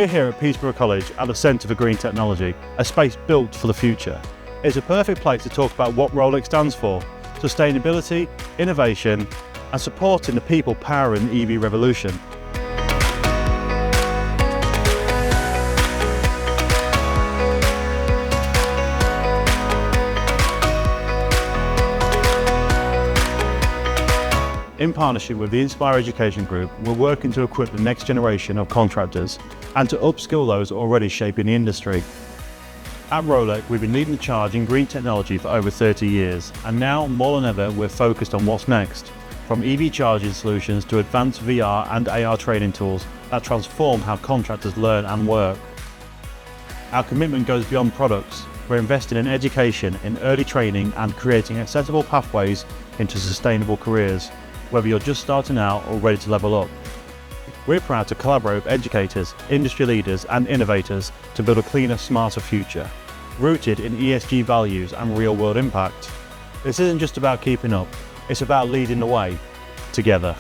We're here at Peterborough College at the Centre for Green Technology, a space built for the future. It's a perfect place to talk about what Rolex stands for: sustainability, innovation, and supporting the people powering the EV revolution. In partnership with the Inspire Education Group, we're working to equip the next generation of contractors and to upskill those already shaping the industry. At Rolex, we've been leading the charge in green technology for over 30 years, and now more than ever we're focused on what's next, from EV charging solutions to advanced VR and AR training tools that transform how contractors learn and work. Our commitment goes beyond products. We're investing in education, in early training, and creating accessible pathways into sustainable careers, whether you're just starting out or ready to level up. We're proud to collaborate with educators, industry leaders and innovators to build a cleaner, smarter future, rooted in ESG values and real-world impact. This isn't just about keeping up, it's about leading the way, together.